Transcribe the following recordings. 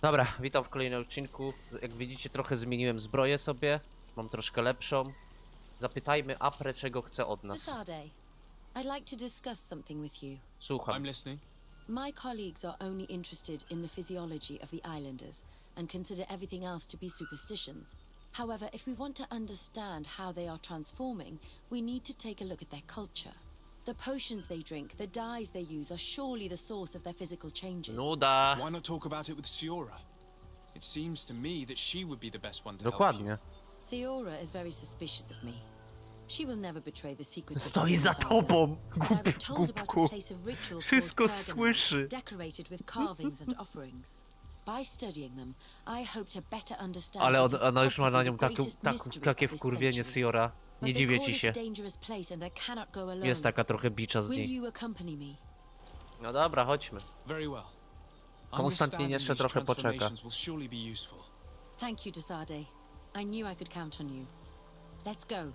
Dobra, witam w kolejnym odcinku. Jak widzicie, trochę zmieniłem zbroję sobie. Mam troszkę lepszą. Zapytajmy Aprę, czego chce od nas. I'd like to discuss something with you. Słucham. I'm listening. My colleagues are only interested in the physiology of the islanders and consider everything else to be superstitions. However, if we want to understand how they are transforming, we need to take a look at their culture. The potions they drink, the dyes they use are surely the source of their physical changes. Nuda. Why not talk about it with Siora? It seems to me that she would be the best one to help Dokładnie. you. Siora is very suspicious of me. She will never betray the secrets of Stoi the za Dyplomacji. tobą, And I was told about głupku. a place of ritual Wszystko called Kurgan, słyszy. decorated with carvings and offerings. By studying them, I hope to better understand. Ale what is ona już ma na possibly nią the greatest mystery takie of this wkurwienie, century. Siora. But Nie they dziwię call ci it się. a dangerous place and I cannot go alone. Jest taka trochę bicza z Will niej. you accompany me? No dobra, chodźmy. Very well. Konstantin jeszcze Understanding these trochę poczeka. transformations will surely be useful. Thank you, Desade. I knew I could count on you. Let's go.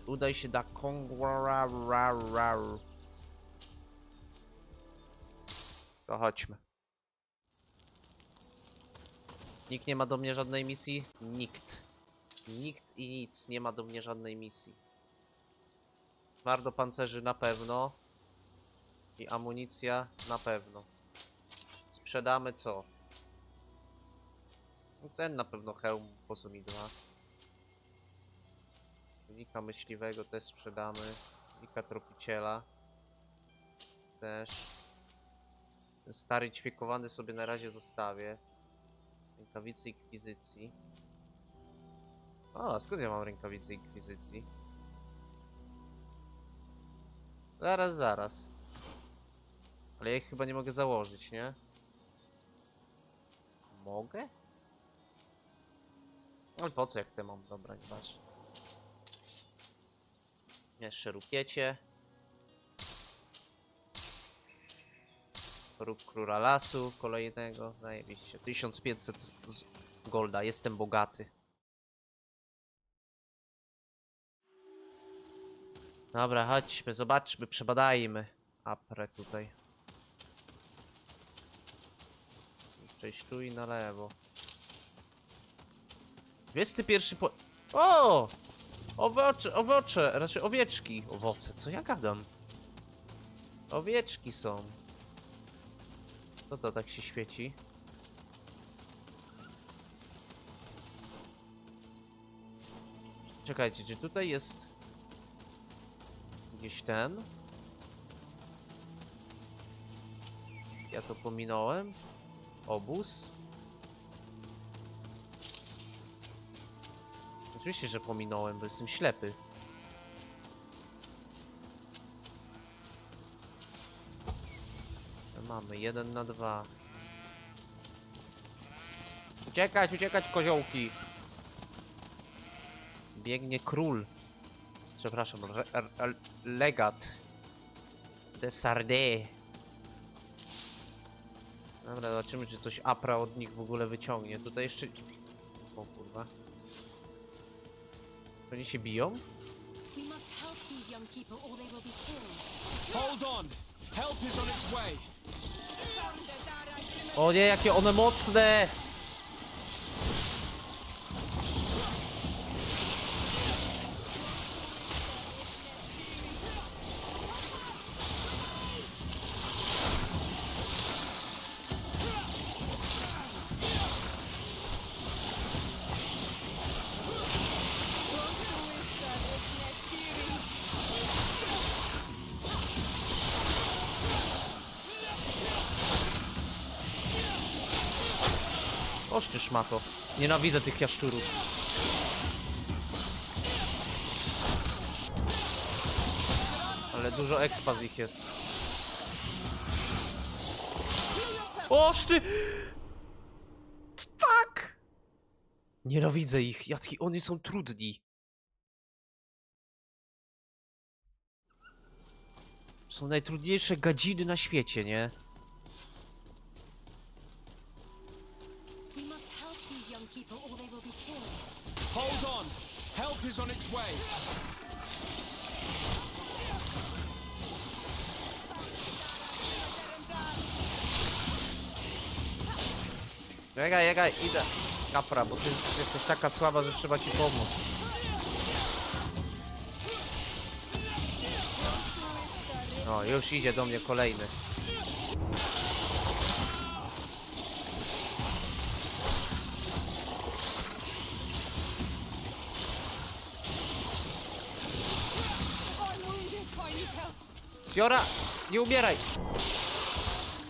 Udaj się do Kongwara. To chodźmy. Nikt nie ma do mnie żadnej misji? Nikt. Nikt i nic nie ma do mnie żadnej misji. Twardo pancerzy na pewno. I amunicja na pewno. Sprzedamy co? No ten na pewno hełm, po co mi dwa. Unika myśliwego też sprzedamy. Unika tropiciela. Też. Ten stary ćwiekowany sobie na razie zostawię. Rękawice inkwizycji. O, skąd ja mam rękawice inkwizycji? Zaraz. Ale ja ich chyba nie mogę założyć, nie? Mogę? Ale po co jak te mam? Dobra, nieważne. Jeszcze rupiecie. Róg króla lasu kolejnego. Zajebiście. 1500 golda. Jestem bogaty. Dobra, chodźmy, zobaczmy, przebadajmy Aprę tutaj. Przejść tu i na lewo. 21 po... O! Owoce, raczej owieczki. Owoce, co ja gadam? Owieczki są. Co to tak się świeci? Czekajcie, czy tutaj jest... Gdzieś ten? Ja to pominąłem. Obóz. Oczywiście, że pominąłem, bo jestem ślepy. Mamy 1 na 2. Uciekać, koziołki. Biegnie król. Przepraszam, legat. Desarde. Dobra, zobaczymy, czy coś Apra od nich w ogóle wyciągnie. Tutaj jeszcze... O kurwa. Oni się biją? Hold on! Help is on its way! O nie, jakie one mocne! Oż ty szmato. Nienawidzę tych jaszczurów. Ale dużo expa z ich jest. Oż ty! Fuck! Nienawidzę ich. Jacki oni są trudni. Są najtrudniejsze gadziny na świecie, nie? Hold on! Help is on its way! Czekaj, idę. Kapra, bo ty jesteś taka słaba, że trzeba ci pomóc. O, już idzie do mnie kolejny. Fiora, nie umieraj!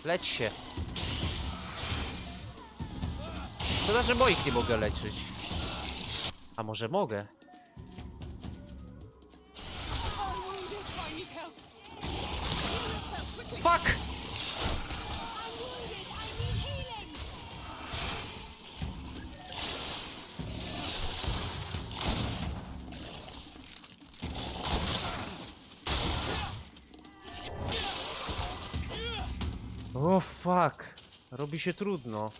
Leć się. Szkoda, że moich nie mogę leczyć. A może mogę? Fuck! O fuck! Robi się trudno.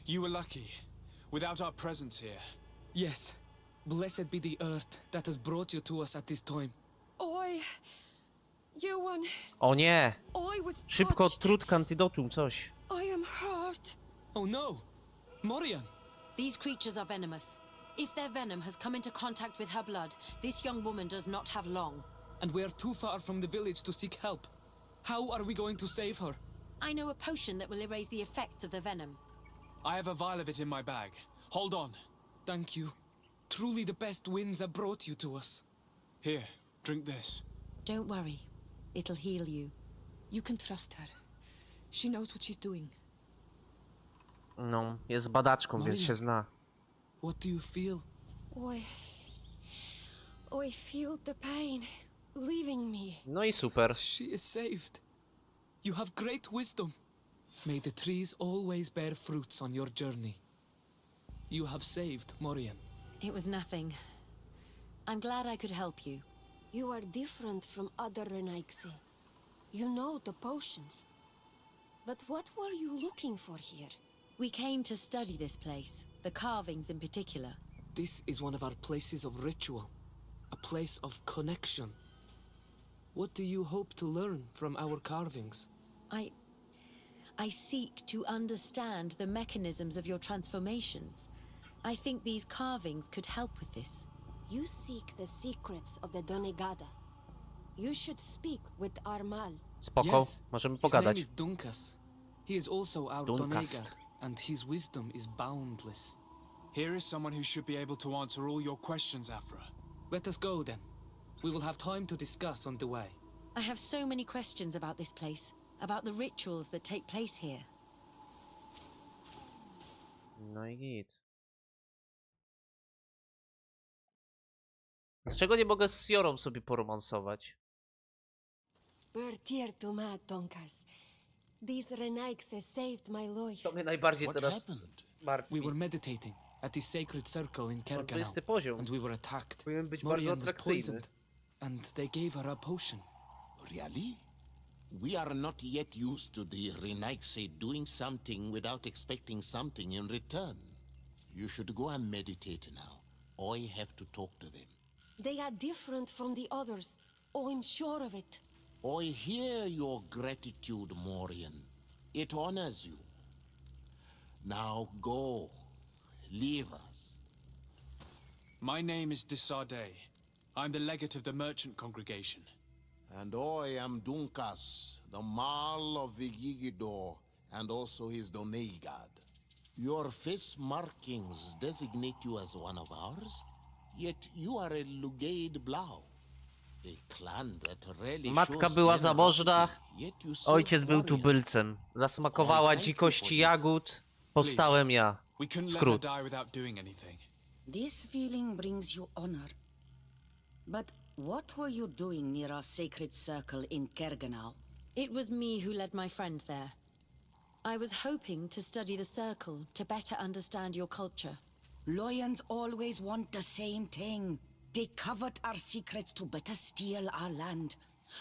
You were lucky. Without our presence here. Yes. Blessed be the earth that has brought you to us at this time. O nie! I was Szybko touched. trud antidotum, coś. I am hurt. Oh no! Morian! These creatures are venomous. If their venom has come into contact with her blood, this young woman does not have long. And we are too far from the village to seek help. How are we going to save her? I know a potion that will erase the effects of the venom. I have a vial of it in my bag. Hold on. Thank you. Truly the best winds have brought you to us. Here, drink this. Don't worry. It'll heal you. You can trust her. She knows what she's doing. No, jest badaczką, więc się zna. What do you feel? I feel the pain leaving me. No i super. She is saved. You have great wisdom. May the trees always bear fruits on your journey. You have saved Morian. It was nothing. I'm glad I could help you. You are different from other Renaixi. You know the potions. But what were you looking for here? We came to study this place, the carvings in particular. This is one of our places of ritual. A place of connection. What do you hope to learn from our carvings? I seek to understand the mechanisms of your transformations. I think these carvings could help with this. You seek the secrets of the Donegada. You should speak with Armal. Spoko, Yes, możemy his name pogadać. is Dunkas. He is also our Dunkast. Donegad, and his wisdom is boundless. Here is someone who should be able to answer all your questions, Afra. Let us go then. We will have time to discuss on the way. I have so many questions about this place, about the rituals that take place here. No i git. Dlaczego nie mogę z Siorą sobie poromansować? Bertier to ma Tonkas. These Renaixes saved my life. To mnie najbardziej What teraz happened? martwi. We were meditating at the sacred circle in Kerganau, 20 poziom. and we were attacked. Powinien być bardzo Morian was atrakcyjny. poisoned, and they gave her a potion. Really? We are not yet used to the Renaixi doing something without expecting something in return. You should go and meditate now. I have to talk to them. They are different from the others. I'm sure of it. I hear your gratitude, Morian. It honors you. Now go. Leave us. My name is Disarday. I'm the legate of the merchant congregation. And I am Dunkas, the Mal of the Yigidor, and also his Donegad. Your face markings designate you as one of ours, yet you are a Lugaid Blau. A clan that rarely Matka shows była zamożna, generosity, yet you serve ojciec był warrior. tubylcem. Zasmakowała dzikości jagód, powstałem ja. We couldn't let her Skrót. die without doing anything. This feeling brings you honor. But what were you doing near our sacred circle in Kerganau? It was me who led my friend there. I was hoping to study the circle to better understand your culture. Lions always want the same thing. They covet our secrets to better steal our land,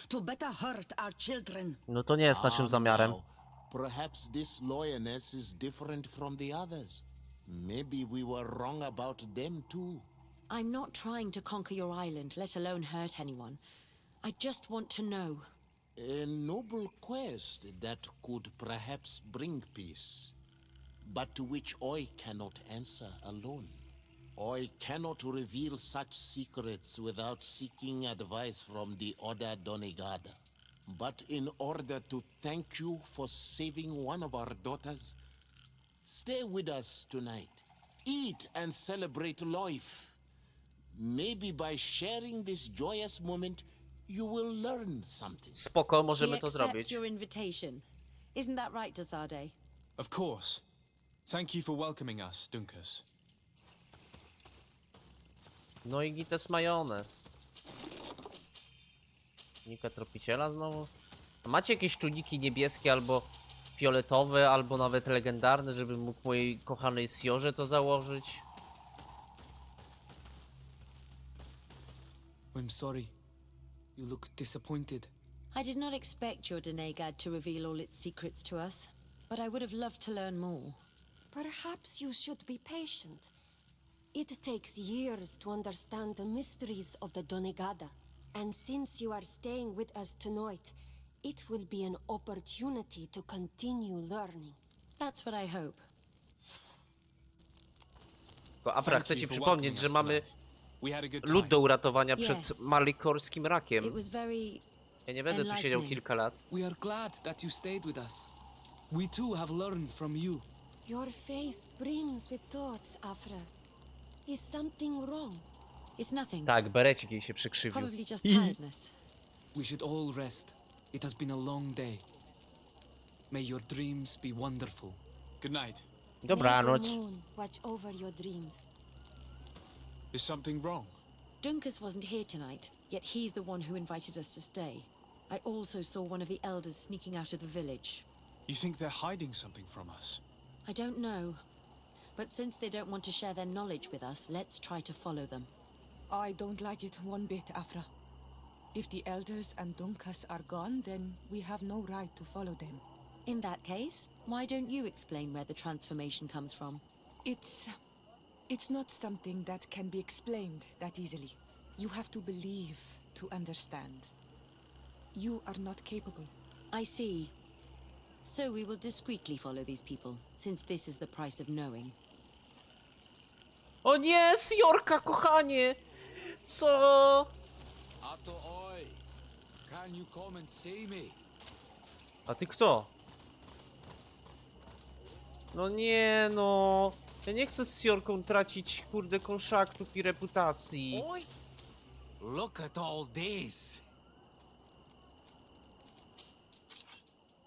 to better hurt our children. No to nie jest naszym zamiarem. Now, perhaps this lioness is different from the others. Maybe we were wrong about them too. I'm not trying to conquer your island, let alone hurt anyone. I just want to know. A noble quest that could perhaps bring peace, but to which I cannot answer alone. I cannot reveal such secrets without seeking advice from the Order Donegada. But in order to thank you for saving one of our daughters, stay with us tonight. Eat and celebrate life. Maybe by sharing this joyous moment, you will learn something. Spoko, We możemy to accept zrobić. your invitation. Isn't that right, Desade? Of course. Thank you for welcoming us, Dunkas. No i gites majonez. Tunika tropiciela znowu? A macie jakieś tuniki niebieskie albo fioletowe, albo nawet legendarne, żebym mógł mojej kochanej Siorze to założyć? I'm sorry. You look disappointed. I did not expect your Denegad to reveal all its secrets to us, but I would have loved to learn more. Perhaps you should be patient. It takes years to understand the mysteries of the Donegada. And since you are staying with us tonight, it will be an opportunity to continue learning. That's what I hope. Tylko Afra, chcę ci przypomnieć, że mamy We had a good lud time. do uratowania przed Yes. malikorskim It rakiem. was very Ja nie będę tu siedział kilka lat. We are glad that you stayed with us. We too have learned from you. Your face brims with thoughts, Afra. Is something wrong? It's nothing. Tak, berecik jej się przykrzywił. Probably just tiredness. We should all rest. It has been a long day. May your dreams be wonderful. Good night. Dobranoc. May the moon watch over your dreams. Is something wrong? Dunkas wasn't here tonight, yet he's the one who invited us to stay. I also saw one of the elders sneaking out of the village. You think they're hiding something from us? I don't know. But since they don't want to share their knowledge with us, let's try to follow them. I don't like it one bit, Afra. If the elders and Dunkas are gone, then we have no right to follow them. In that case, why don't you explain where the transformation comes from? It's not something that can be explained that easily. You have to believe to understand. You are not capable. I see. So we will discreetly follow these people, since this is the price of knowing. O nie, Siorka, kochanie! Co? A to oj! Can you come and see me? A ty kto? No nie, no. Ja nie chcę z Siorką tracić, kurde, konszaktów i reputacji. Oi! Look at all this!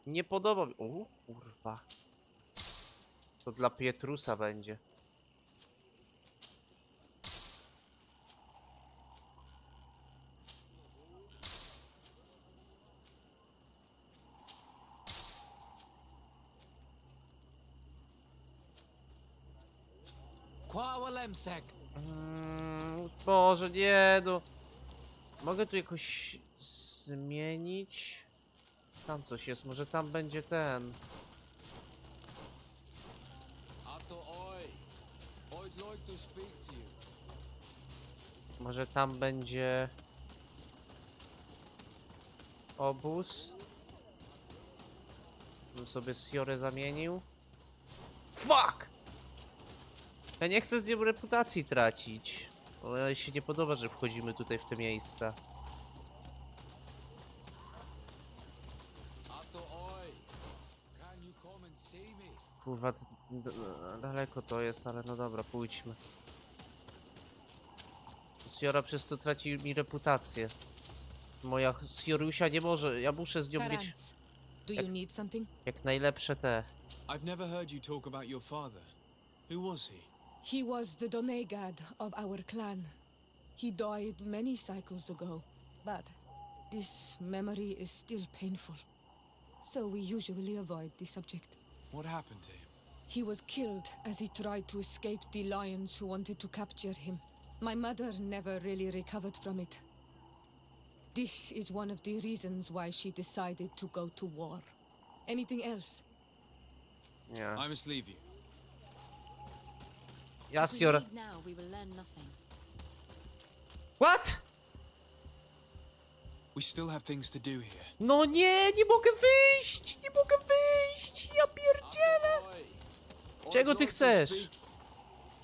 Nie podoba mi... O, kurwa. To dla Pietrusa będzie. Kławalemsek! Boże, nie, no. Mogę tu jakoś zmienić? Tam coś jest, może tam będzie ten. A to oj! I'd like to speak to you. Może tam będzie obóz. Bym sobie Siorę zamienił. Fuck! Ja nie chcę z nią reputacji tracić. Bo jej się nie podoba, że wchodzimy tutaj w te miejsca. A to oj! Can you come and see me? Kurwa, daleko to jest, ale no dobra, pójdźmy. Siora przez to traci mi reputację. Moja Siorusia nie może, ja muszę z nią mieć Karans, do you need something? jak najlepsze te. I've never heard you talk about your father. Who was he? He was the Donegad of our clan. He died many cycles ago, but this memory is still painful. So we usually avoid the subject. What happened to him? He was killed as he tried to escape the lions who wanted to capture him. My mother never really recovered from it. This is one of the reasons why she decided to go to war. Anything else? Nie. I must leave you. Ja If we Siora. leave now, we will learn nothing. What? We still have things to do here. No nie, nie mogę wyjść! Nie mogę wyjść! Ja pierdzielę! Czego ty chcesz?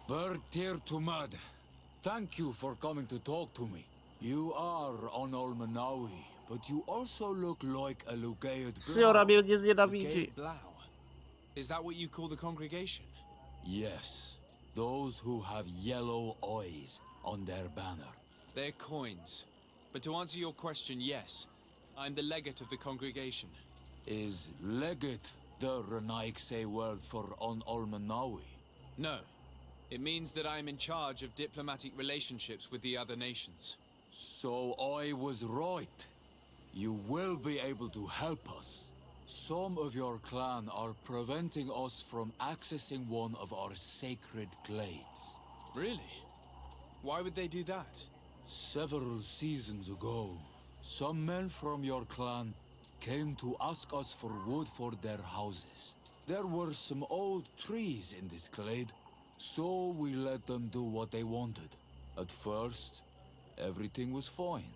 Bird tear to mud. Thank you for coming to talk to me. You are on Olmanawi, but you also look like a Lugaid Syora mnie nie Gate znienawidzi. Blau. Is that what you call the congregation? Yes, those who have yellow eyes on their banner. They're coins. But to answer your question, yes. I'm the legate of the congregation. Is legate the Renaikse word for on Olmanawi? No. It means that I am in charge of diplomatic relationships with the other nations. So I was right. You will be able to help us. Some of your clan are preventing us from accessing one of our sacred glades. Really? Why would they do that? Several seasons ago, some men from your clan came to ask us for wood for their houses. There were some old trees in this glade, so we let them do what they wanted. At first, everything was fine.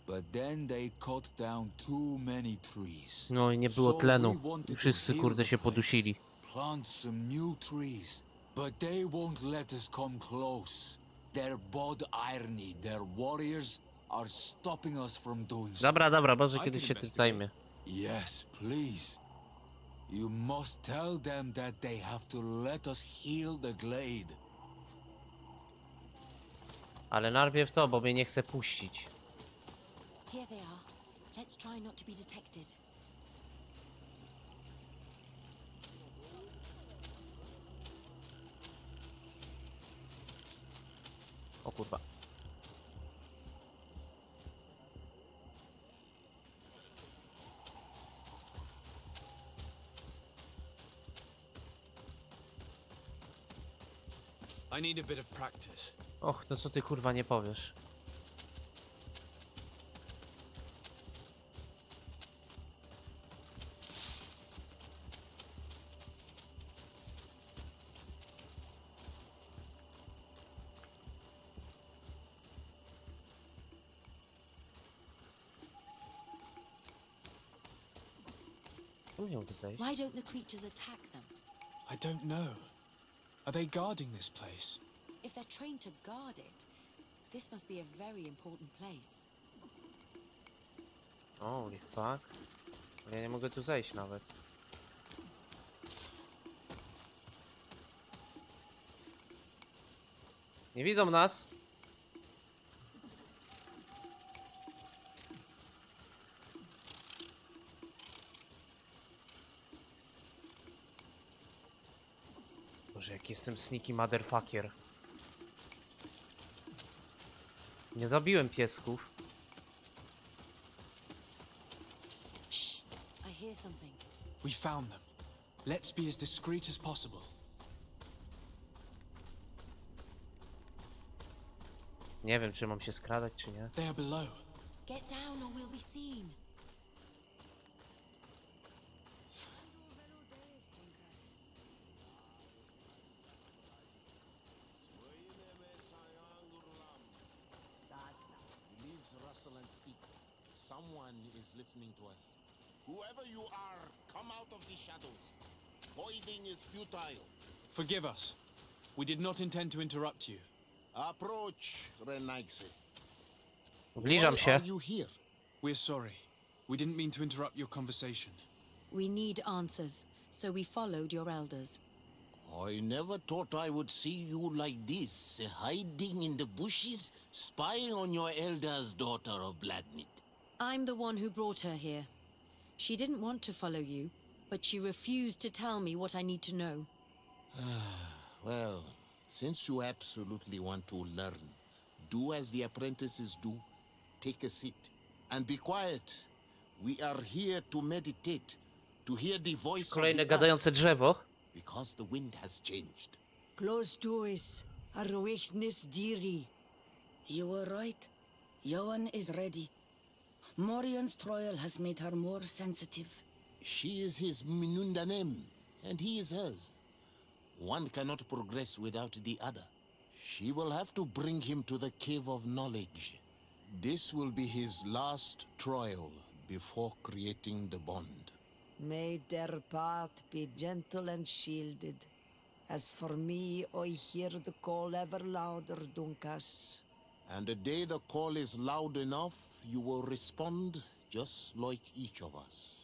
But then they cut down too many trees. No i nie było tlenu. Wszyscy kurde się podusili. Plant some new trees, but they won't let us come close. Their bod irony, their warriors are stopping us from doing so. Dobra, może kiedyś się tym zajmie. Yes, please. You must tell them that they have to let us heal the glade. Ale najpierw to, bo mnie nie chce puścić. Here they are. Let's try not to be detected. O kurwa. I need a bit of practice. Och, no co ty kurwa nie powiesz? Nie mogę zejść. Why don't the creatures attack them? I don't know. Are they guarding this place? If they're trained to guard it, this must be a very important place. Holy fuck. Ja nie mogę tu zejść nawet. Nie widzą nas. Boże, jak jestem sneaky motherfucker. Nie zabiłem piesków. Shh! I hear something. We found them. Let's be as discreet as possible. Nie wiem, czy mam się skradać, czy nie. They are below. Get down or we'll be seen. Leaves rustle and speak. Someone is listening to us. Whoever you are, come out of the shadows. Voiding is futile. Forgive us. We did not intend to interrupt you. Approach, Renaikse. Zbliżam Why się. are you here? We're sorry. We didn't mean to interrupt your conversation. We need answers, so we followed your elders. I never thought I would see you like this, hiding in the bushes, spying on your elder's daughter of Bloodmeat. I'm the one who brought her here. She didn't want to follow you, but she refused to tell me what I need to know. Well, since you absolutely want to learn, do as the apprentices do. Take a seat and be quiet. We are here to meditate, to hear the voice Kolejne of the gadające drzewo. because the wind has changed. Close doors are awakeness dearie. You were right. Johan is ready. Morian's trial has made her more sensitive. She is his Minundanem, and he is hers. One cannot progress without the other. She will have to bring him to the Cave of Knowledge. This will be his last trial before creating the bond. May their path be gentle and shielded. As for me, I hear the call ever louder, Dunkas. And the day the call is loud enough, you will respond just like each of us.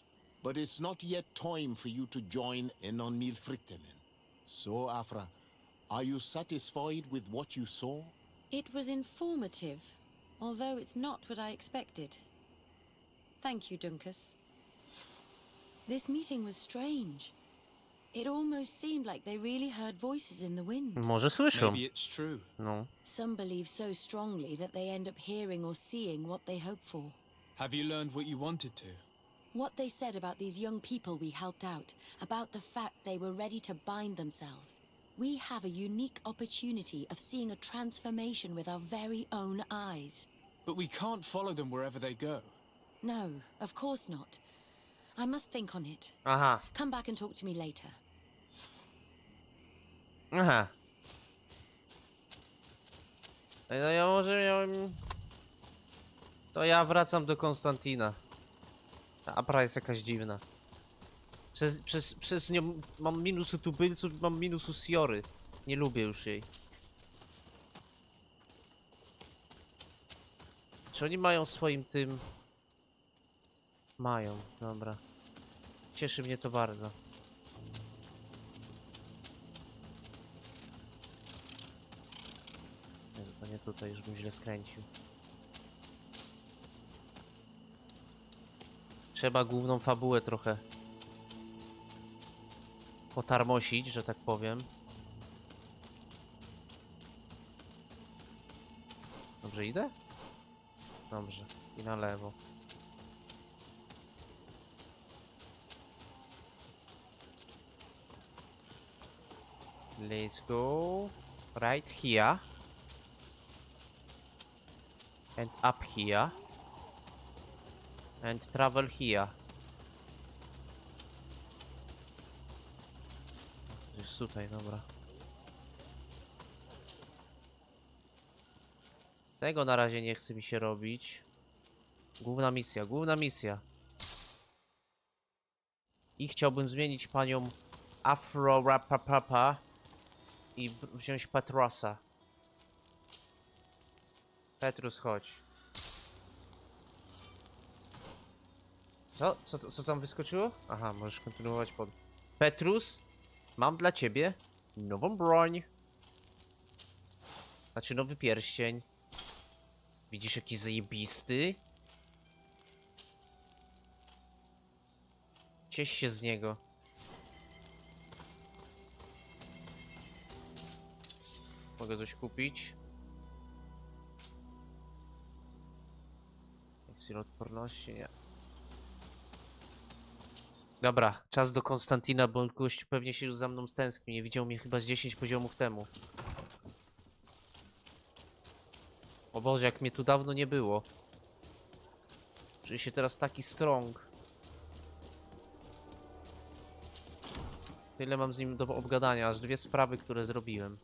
But it's not yet time for you to join in on Milfrichtemen. So, Afra, are you satisfied with what you saw? It was informative, although it's not what I expected. Thank you, Dunkas. This meeting was strange. It almost seemed like they really heard voices in the wind. Może słyszą. Maybe it's true. No. Some believe so strongly that they end up hearing or seeing what they hope for. Have you learned what you wanted to? What they said about these young people we helped out, about the fact they were ready to bind themselves. We have a unique opportunity of seeing a transformation with our very own eyes. But we can't follow them wherever they go. No, of course not. I must think on it. Aha. Come back and talk to me later. Aha. No ja może miałem... To ja wracam do Konstantina. Ta Apra jest jakaś dziwna. Przez nią mam minusu tubylców, mam minusu Siory. Nie lubię już jej. Czy oni mają swoim tym... Mają, dobra. Cieszy mnie to bardzo. Nie, to nie tutaj, już bym źle skręcił. Trzeba główną fabułę trochę potarmosić, że tak powiem. Dobrze idę? Dobrze. I na lewo. Let's go right here and up here and travel here. Jest tutaj, dobra. Tego na razie nie chce mi się robić. Główna misja, główna misja. I chciałbym zmienić panią Afro Rapapapa i wziąć Petrosa. Petrus, chodź. Co? Co tam wyskoczyło? Aha, możesz kontynuować pod... Petrus, mam dla ciebie nową broń. Znaczy nowy pierścień. Widzisz jaki zajebisty? Ciesz się z niego. Mogę coś kupić? Eliksir odporności? Nie. Dobra, czas do Konstantina, bo gość pewnie się już za mną tęskni. Nie widział mnie chyba z 10 poziomów temu. O Boże, jak mnie tu dawno nie było. Czuję się teraz taki strong. Tyle mam z nim do obgadania, aż 2 sprawy, które zrobiłem.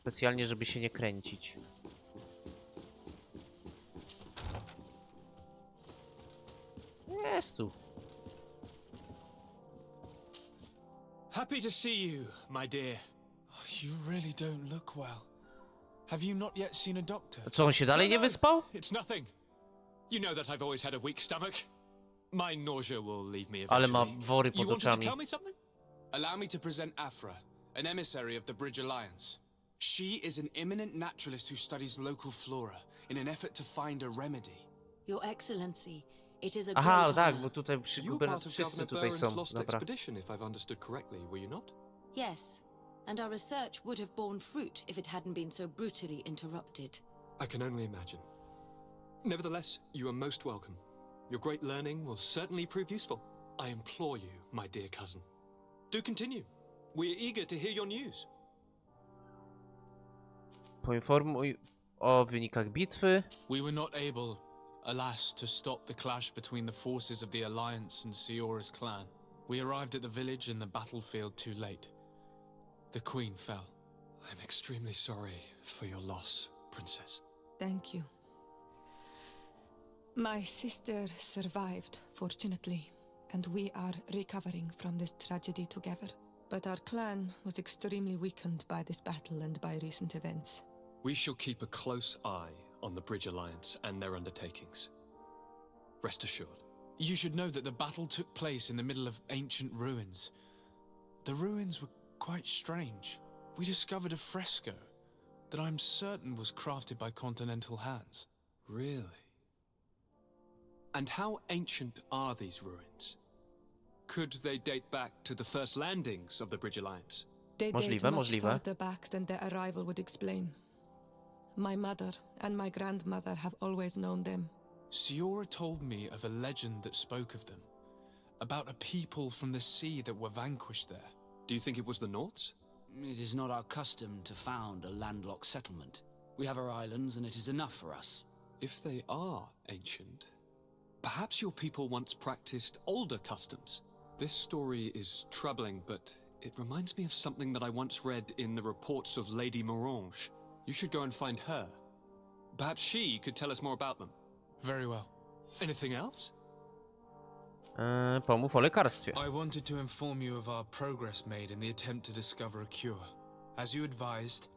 Specjalnie, żeby się nie kręcić. Jest tu. Happy to see you, my dear. You really don't look well. Have you not yet seen a doctor? Co, on się dalej nie wyspał? It's nothing. You know that I've always had a weak stomach. My nausea will leave me Ale ma eventually. wory You pod wanted to oczami. tell me something? Allow me to present Afra, an emissary of the Bridge Alliance. She is an eminent naturalist who studies local flora in an effort to find a remedy. Your Excellency, it is a Aha, great tak, honor. bo tutaj wszyscy tutaj są. lost Dobra. expedition, if I've understood correctly, were you not? Yes, and our research would have borne fruit if it hadn't been so brutally interrupted. I can only imagine. Nevertheless, you are most welcome. Your great learning will certainly prove useful. I implore you, my dear cousin. Do continue. We are eager to hear your news. Poinformuj o wynikach bitwy. We were not able, alas, to stop the clash between the forces of the Alliance and Siora's clan. We arrived at the village and the battlefield too late. The Queen fell. I'm extremely sorry for your loss, Princess. Thank you. My sister survived, fortunately, and we are recovering from this tragedy together. But our clan was extremely weakened by this battle and by recent events. We shall keep a close eye on the Bridge Alliance and their undertakings. Rest assured. You should know that the battle took place in the middle of ancient ruins. The ruins were quite strange. We discovered a fresco that I'm certain was crafted by continental hands. Really? And how ancient are these ruins? Could they date back to the first landings of the Bridge Alliance? They date Możliwe, much możliwe. further back than their arrival would explain. My mother and my grandmother have always known them. Siora told me of a legend that spoke of them, about a people from the sea that were vanquished there. Do you think it was the Nords? It is not our custom to found a landlocked settlement. We have our islands, and it is enough for us. If they are ancient, perhaps your people once practiced older customs. This story is troubling, but it reminds me of something that I once read in the reports of Lady Morange. You should go and find her. Perhaps she could tell us more about them. Very well. Anything else? Pomów o lekarstwie. I wanted to inform you of our progress made in the attempt to discover a cure. As you advised,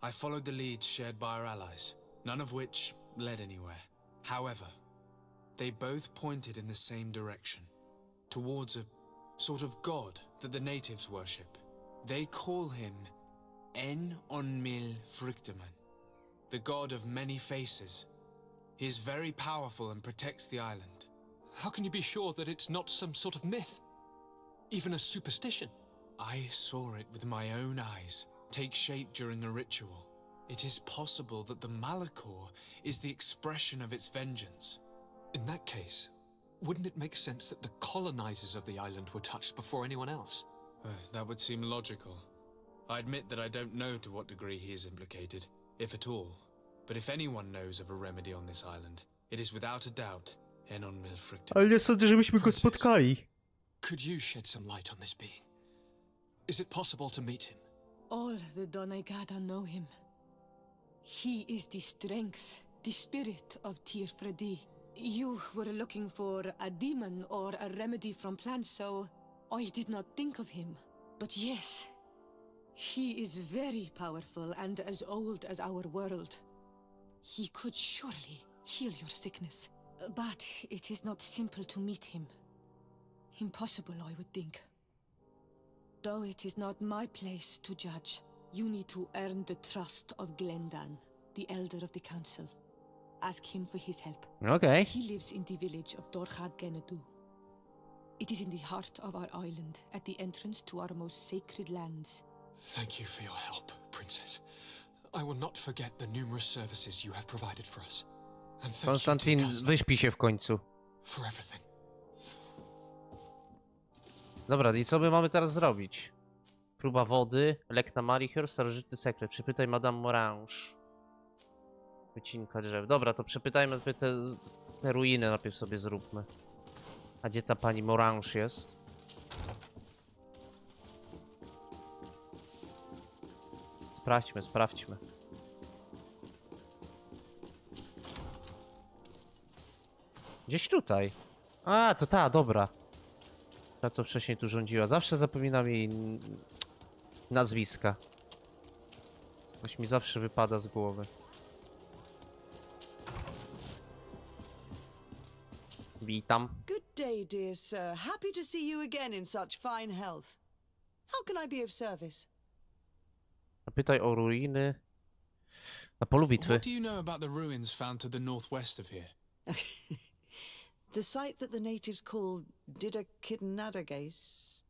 I followed the leads shared by our allies, none of which led anywhere. However, they both pointed in the same direction, towards a sort of god that the natives worship. They call him En Onmil Frictaman, the god of many faces. He is very powerful and protects the island. How can you be sure that it's not some sort of myth? Even a superstition? I saw it with my own eyes take shape during a ritual. It is possible that the Malachor is the expression of its vengeance. In that case, wouldn't it make sense that the colonizers of the island were touched before anyone else? That would seem logical. I admit that I don't know to what degree he is implicated, if at all. But if anyone knows of a remedy on this island, it is without a doubt Enon Milfricton. Ale nie sądzę, żebyśmy go spotkali. Could you shed some light on this being? Is it possible to meet him? All the Donegada know him. He is the strength, the spirit of Tirfredi. You were looking for a demon or a remedy from plants, so I did not think of him. But yes, he is very powerful and as old as our world. He could surely heal your sickness. But it is not simple to meet him. Impossible, I would think. Though it is not my place to judge, you need to earn the trust of Glendan, the elder of the council. Ask him for his help. Okay. He lives in the village of Dorchad Genadu. It is in the heart of our island, at the entrance to our most sacred lands. Thank you for your help, Princess. I will not forget the numerous services you have provided for us. And thank you to Konstantin, the cousin wyśpi się w końcu. for everything. Dobra, i co my mamy teraz zrobić? Próba wody, lek na Marichor, starożytny sekret. Przepytaj Madame Morange. Wycinka drzew. Dobra, to przepytajmy te ruiny najpierw sobie zróbmy. A gdzie ta pani Morange jest? Sprawdźmy, sprawdźmy. Gdzieś tutaj. A, to ta, dobra. Ta, co wcześniej tu rządziła. Zawsze zapominam jej nazwiska. Coś mi zawsze wypada z głowy. Witam. Good day, dear sir. Happy to see you again in such fine health. How can I be of service? Zapytaj o ruiny na polu bitwy. What do you know about the ruins found to the northwest of here? The site that the natives call Didakidnadagase.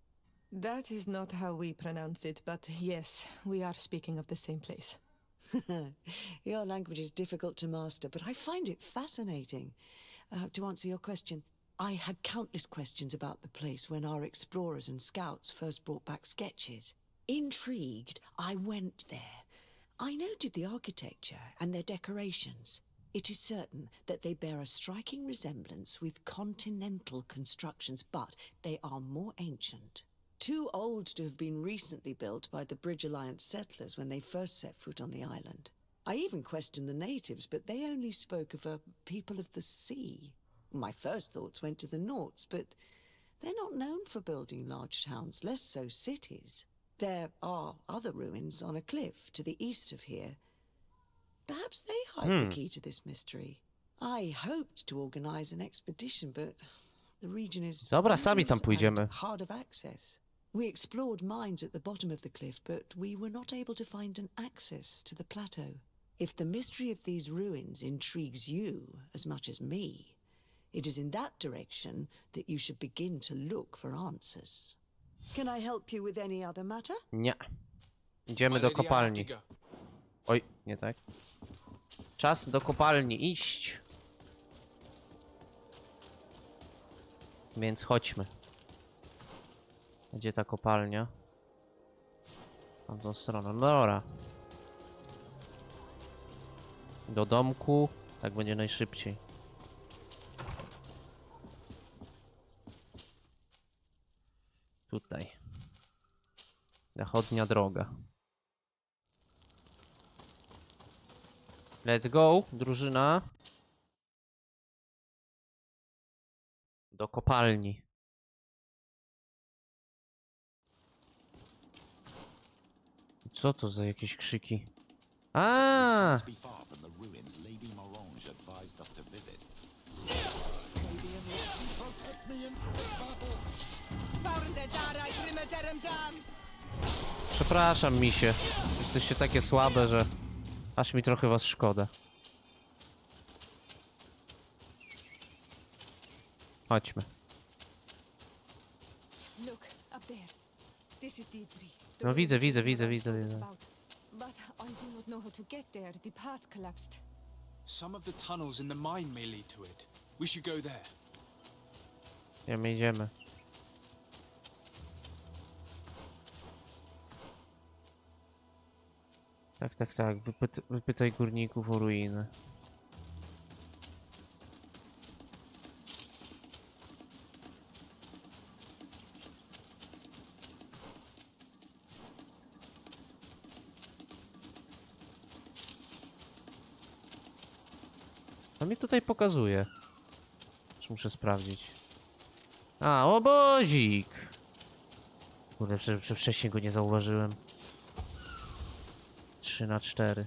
That is not how we pronounce it, but yes, we are speaking of the same place. Your language is difficult to master, but I find it fascinating. To answer your question, I had countless questions about the place when our explorers and scouts first brought back sketches. Intrigued, I went there. I noted the architecture and their decorations. It is certain that they bear a striking resemblance with continental constructions, but they are more ancient. Too old to have been recently built by the Bridge Alliance settlers when they first set foot on the island. I even questioned the natives, but they only spoke of a people of the sea. My first thoughts went to the Nauts, but they're not known for building large towns, less so cities. There are other ruins on a cliff to the east of here. Perhaps they hide the key to this mystery. I hoped to organize an expedition, but the region is Dobra, sami tam dangerous pójdziemy. and hard of access. We explored mines at the bottom of the cliff, but we were not able to find an access to the plateau. If the mystery of these ruins intrigues you as much as me, it is in that direction that you should begin to look for answers. Can I help you with any other matter? Nie. Idziemy do kopalni. Oj, nie tak. Czas do kopalni iść. Więc chodźmy. Gdzie ta kopalnia? W tamtą stronę. No dobra. Do domku. Tak będzie najszybciej. Tutaj. Zachodnia droga. Let's go, drużyna. Do kopalni. Co to za jakieś krzyki? A! Przepraszam, misie. Jesteście takie słabe, że aż mi trochę was szkoda. Chodźmy. No widzę. But I do not know how to get there. The path collapsed. Some of the tunnels in the mine may lead to it. We should go there. Idziemy. Tak. Wypytaj górników o ruiny. Co mi tutaj pokazuje? Czy muszę sprawdzić? A, obozik! Kurde, wcześniej go nie zauważyłem. 3×4.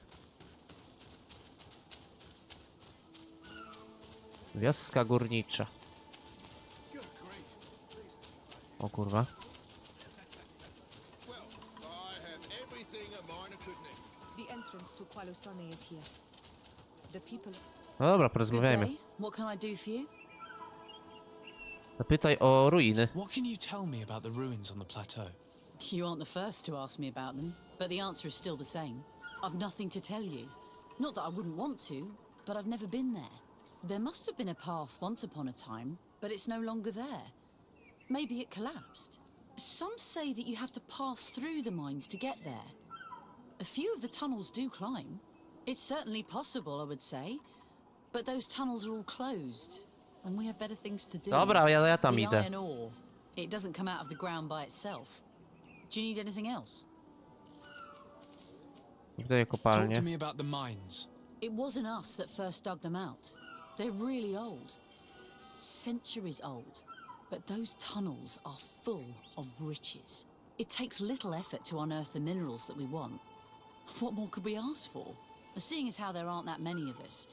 Wioska górnicza. O kurwa. The entrance to Kwalusane is here. The people. No dobra, porozmawiajmy. What can I do for you? Zapytaj o ruiny. What can you tell me about the ruins on the plateau? You aren't the first to ask me about them, but the answer is still the same. I've nothing to tell you. Not that I wouldn't want to, but I've never been there. There must have been a path once upon a time, but it's no longer there. Maybe it collapsed. Some say that you have to pass through the mines to get there. A few of the tunnels do climb. It's certainly possible, I would say. But those tunnels are all closed, and we have better things to do. Dobra, ja tam The idę. iron ore, it doesn't come out of the ground by itself. Do you need anything else? Tutaj Talk kopalnie. to me about the mines. It wasn't us that first dug them out. They're really old. Centuries old. But those tunnels are full of riches. It takes little effort to unearth the minerals that we want. What more could we ask for? Seeing as how there aren't that many of us,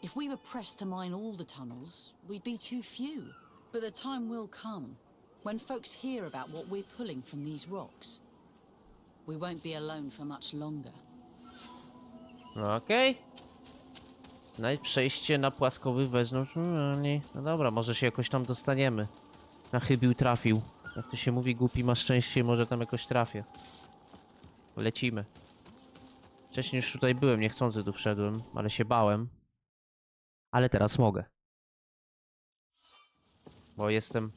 if we were pressed to mine all the tunnels, we'd be too few. But the time will come when folks hear about what we're pulling from these rocks. We won't be alone for much longer. Okej. Znajdź przejście na płaskowy wewnątrz. No dobra, może się jakoś tam dostaniemy. Na chybił trafił. Jak to się mówi, głupi ma szczęście, może tam jakoś trafię. Lecimy. Wcześniej już tutaj byłem, niechcący tu wszedłem, ale się bałem. Ale teraz mogę. Bo jestem...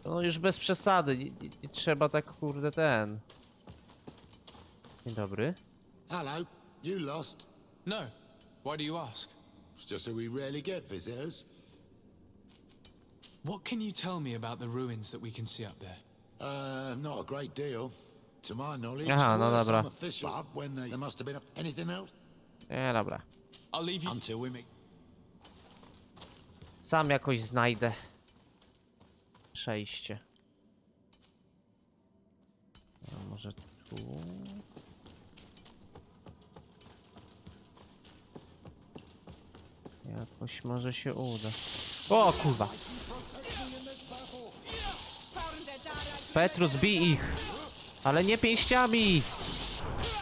No już bez przesady, nie trzeba tak kurde ten... Dzień dobry. Hello, you lost? No. Why do you ask? It's just that we rarely get visitors. What can you tell me about the ruins that we can see up there? Not a great deal. To my knowledge, Aha, no there were dobra. some official when there must have been anything else. Nie, dobra. I'll leave you. Until we meet. Sam jakoś znajdę przejście. A może tu? Jakoś może się uda. O kurwa! Petrus, bij ich! Ale nie pięściami!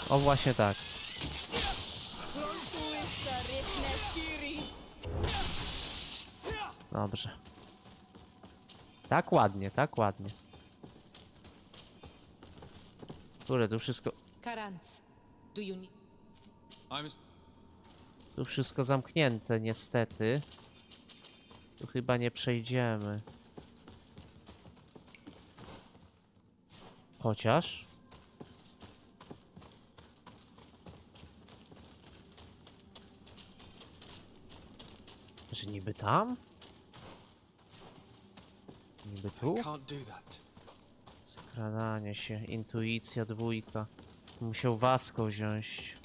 O właśnie tak. Dobrze. Tak ładnie, tak ładnie. Które tu wszystko... Karans, do you need... Tu wszystko zamknięte, niestety. Tu chyba nie przejdziemy. Chociaż... Że niby tam? Niby tu? Skradanie się, intuicja dwójka. Musiał Wasko wziąć.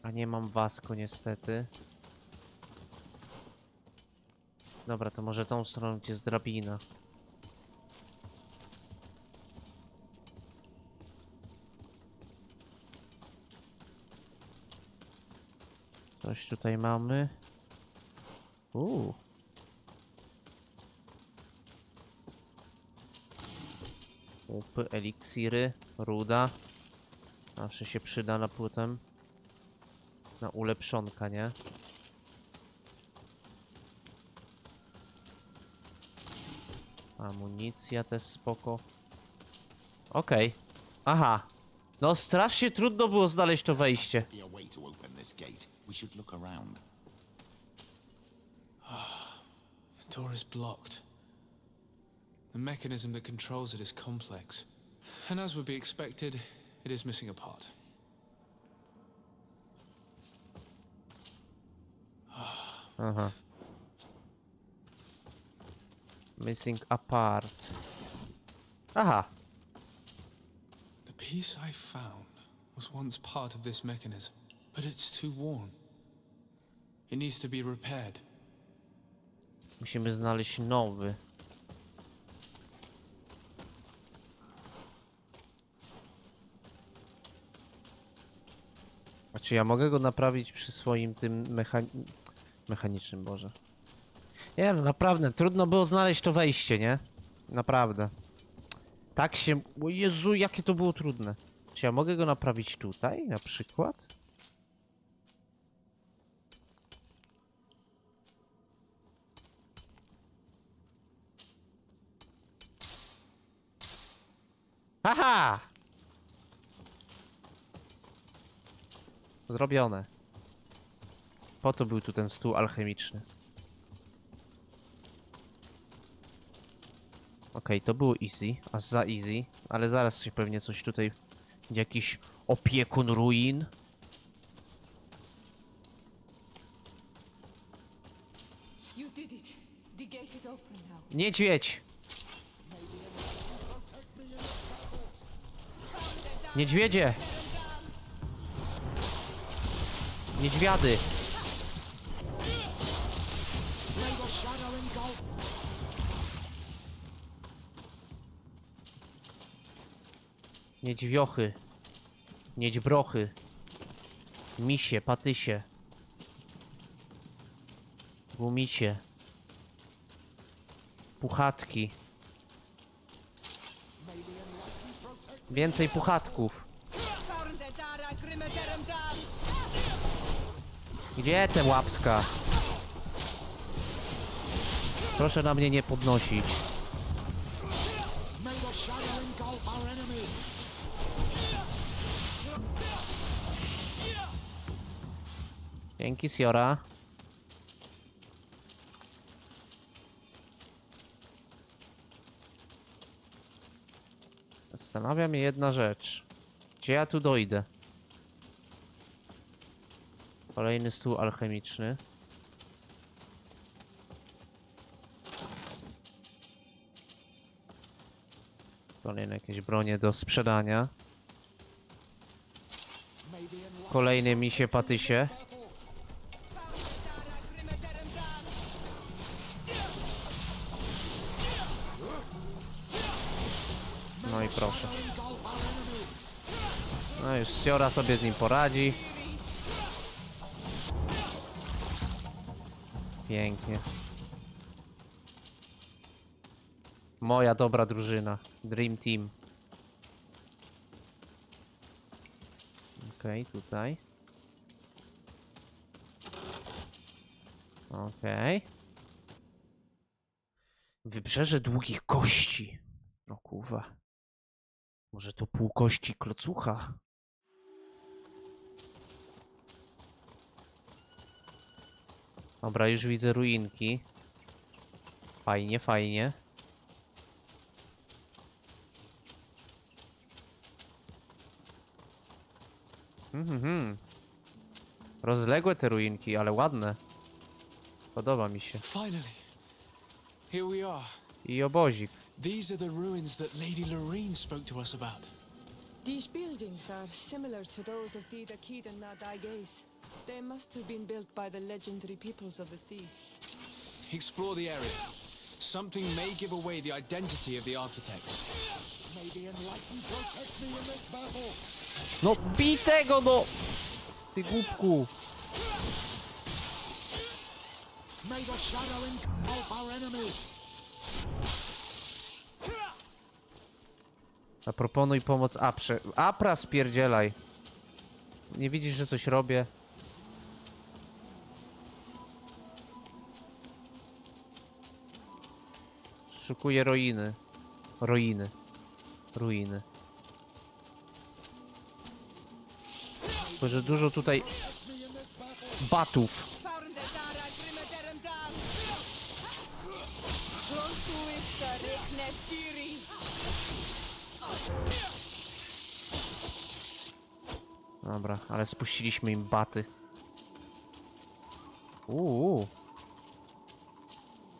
A nie mam Wasko niestety. Dobra, to może tą stroną, gdzie jest drabina. Coś tutaj mamy. Łupy, eliksiry, ruda. Zawsze się przyda na potem. Na ulepszonka, nie? Amunicja też spoko. Okej. Aha. No strasznie trudno było znaleźć to wejście. The door is blocked. The mechanism that controls it is complex. And as would be expected, it is missing a part. Aha. Missing a part. Aha. The piece I found was once part of this mechanism, but it's too worn. It needs to be repaired. Musimy znaleźć nowy. Znaczy ja mogę go naprawić przy swoim tym mechanicznym, Boże. Nie no, naprawdę, trudno było znaleźć to wejście, nie? Naprawdę. Tak się... O Jezu, jakie to było trudne. Czy ja mogę go naprawić tutaj, na przykład? Haha! Zrobione. Po to był tu ten stół alchemiczny. Okej, to było easy, aż za easy, ale zaraz się pewnie coś tutaj... Jakiś opiekun ruin. You did it. The gate is open now. Niedźwiedź! Niedźwiedzie! Niedźwiady! Niedźwiochy. Niedźbrochy. Misie, patysie. Gumicie. Puchatki. Więcej puchatków. Gdzie te łapska? Proszę na mnie nie podnosić. Dzięki, Siora. Zastanawia mnie jedna rzecz. Gdzie ja tu dojdę? Kolejny stół alchemiczny. Kolejne jakieś bronie do sprzedania. Kolejne misie patysie. No i proszę. No już Siora sobie z nim poradzi. Pięknie. Moja dobra drużyna. Dream Team. Okej, tutaj. Okej. Wybrzeże długich kości. No kurwa. Może to pół kości klocucha? Dobra, już widzę ruinki. Fajnie, fajnie. Rozległe te ruinki, ale ładne. Podoba mi się. Finally, here we are. I obozik. These are the ruins that Lady Lorraine spoke to us about. These buildings are similar to those of the Dakiden na Daiges. They must have been built by the legendary peoples of the sea. Explore the area. Something may give away the identity of the architects. May the enlightened protect me in this battle. No bij tego, no! Ty głupku. May the shadow engulf our enemies. Zaproponuj pomoc Aprze. Apra, spierdzielaj. Nie widzisz, że coś robię? Szukuję ruiny. Ruiny. Tylko, że dużo tutaj batów. Dobra, ale spuściliśmy im baty.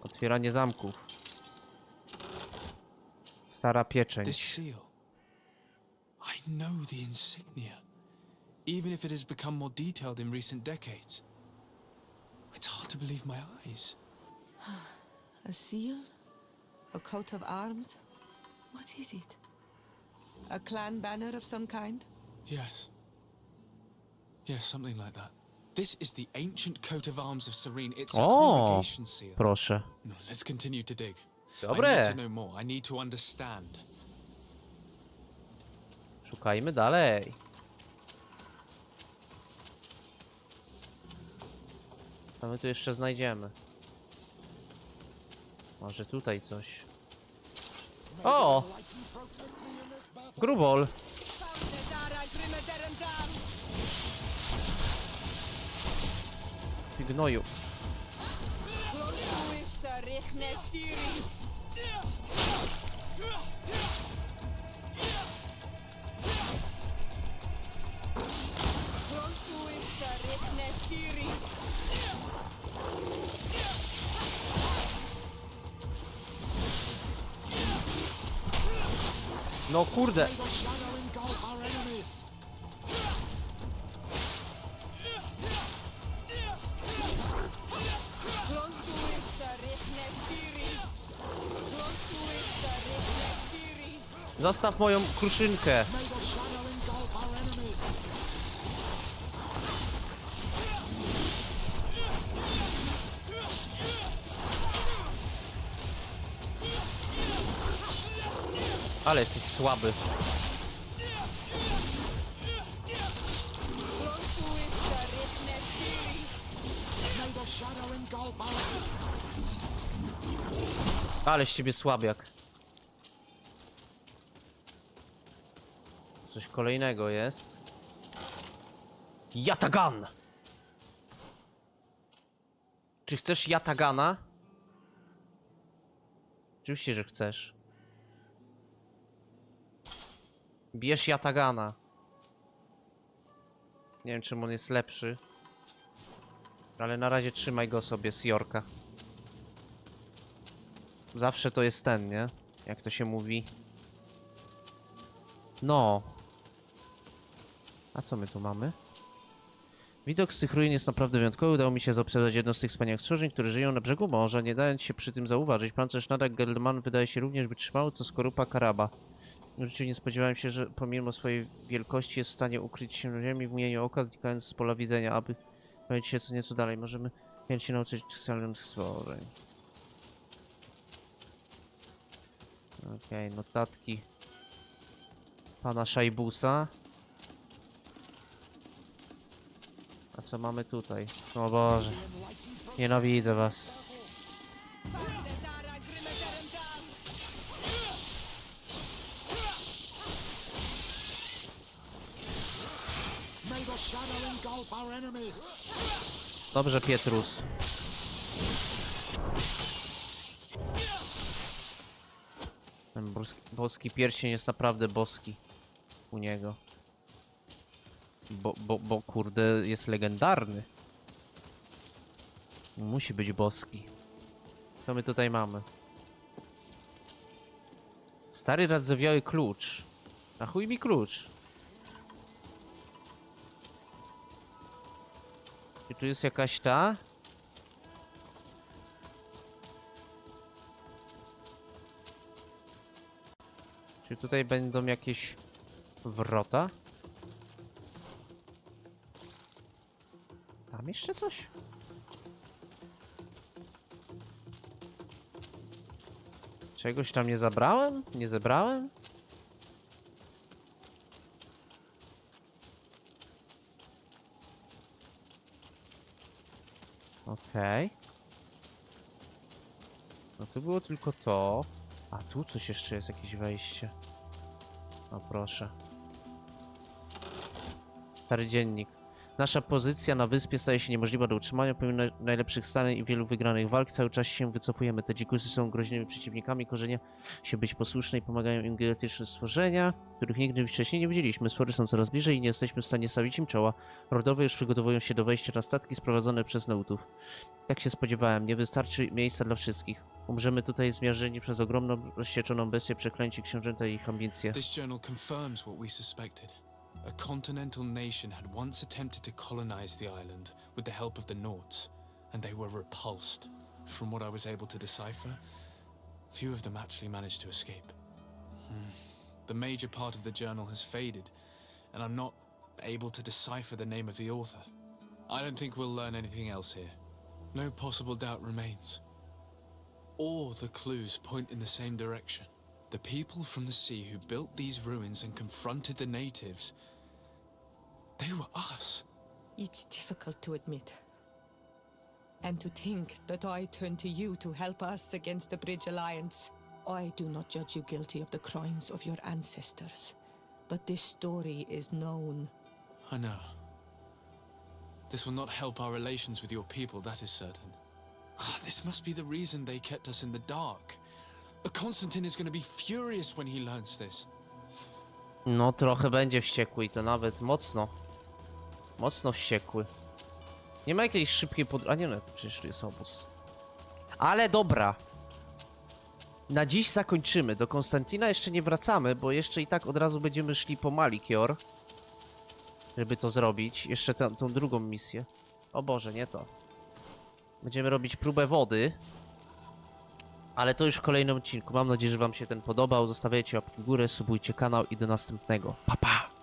Otwieranie zamków. Stara This pieczęć. seal. I know the insignia. Even if it has become more detailed in recent decades. It's hard to believe my eyes. A seal? A coat of arms? What is it? A clan banner of some kind? Yes. Yes, something like that. This is the ancient coat of arms of Serene. It's a O, congregation seal. proszę. No, let's continue to dig. I Dobre. need to know more. I need to understand. Szukajmy dalej. Co my tu jeszcze znajdziemy? Może tutaj coś. O! Grubol! Ty gnoju. No kurde. Zostaw moją kruszynkę. Ale jesteś słaby. Ale z ciebie słabiak. Coś kolejnego jest. Yatagan! Czy chcesz Yatagana? Oczywiście, że chcesz. Bierz Yatagana. Nie wiem, czym on jest lepszy. Ale na razie trzymaj go sobie z Jorka. Zawsze to jest ten, nie? Jak to się mówi. No. A co my tu mamy? Widok z tych ruin jest naprawdę wyjątkowy. Udało mi się zaobserwować jedno z tych wspaniałych stworzeń, które żyją na brzegu morza, nie dając się przy tym zauważyć. Pancerz nadal Geldman wydaje się również wytrzymały, co skorupa Karaba. W życiu nie spodziewałem się, że pomimo swojej wielkości jest w stanie ukryć się na ziemi w mgnieniu oka, znikając z pola widzenia, aby powiedzieć się co nieco dalej. Możemy się nauczyć szalonych stworzeń. Okej, notatki pana Szajbusa. A co mamy tutaj? O Boże. Nienawidzę was. Dobrze, Pietrus. Ten boski pierścień jest naprawdę boski u niego. Bo kurde jest legendarny. Musi być boski. Co my tutaj mamy? Stary rdzawiały klucz. A chuj mi klucz. Czy tu jest jakaś ta? Czy tutaj będą jakieś wrota? Tam jeszcze coś? Czegoś tam nie zabrałem? Nie zebrałem? Okej. No to było tylko to. A tu coś jeszcze jest, jakieś wejście. O proszę. Stary dziennik. Nasza pozycja na wyspie staje się niemożliwa do utrzymania. Pomimo najlepszych starań i wielu wygranych walk cały czas się wycofujemy. Te dzikusy są groźnymi przeciwnikami. Korzenia się być posłuszne i pomagają im genetyczne stworzenia, których nigdy wcześniej nie widzieliśmy. Stwory są coraz bliżej i nie jesteśmy w stanie stawić im czoła. Rodowe już przygotowują się do wejścia na statki sprowadzone przez neutów. Jak się spodziewałem, nie wystarczy miejsca dla wszystkich. Umrzemy tutaj zmiażdżeni przez ogromną, rozsieczoną bestię, przeklęci książęta i ich ambicje. This journal confirms what we suspected. A continental nation had once attempted to colonize the island with the help of the Nords, and they were repulsed. From what I was able to decipher, few of them actually managed to escape. The major part of the journal has faded, and I'm not able to decipher the name of the author. I don't think we'll learn anything else here. No possible doubt remains. All the clues point in the same direction. The people from the sea who built these ruins and confronted the natives, they were us. It's difficult to admit. And to think that I turn to you to help us against the Bridge Alliance. I do not judge you guilty of the crimes of your ancestors. But this story is known. I know. This will not help our relations with your people, that is certain. This must be the reason they kept us in the dark. Constantine is going to be furious when he learns this. No trochę będzie wściekły i to nawet mocno. Mocno wściekły. Nie ma jakiejś szybkiej A nie no, przecież tu jest obóz. Ale dobra. Na dziś zakończymy. Do Konstantina jeszcze nie wracamy, bo jeszcze i tak od razu będziemy szli po Malikior. Żeby to zrobić. Jeszcze tą drugą misję. O Boże, nie to. Będziemy robić próbę wody. Ale to już w kolejnym odcinku. Mam nadzieję, że wam się ten podobał. Zostawiajcie łapki w górę, subujcie kanał i do następnego. Pa, pa!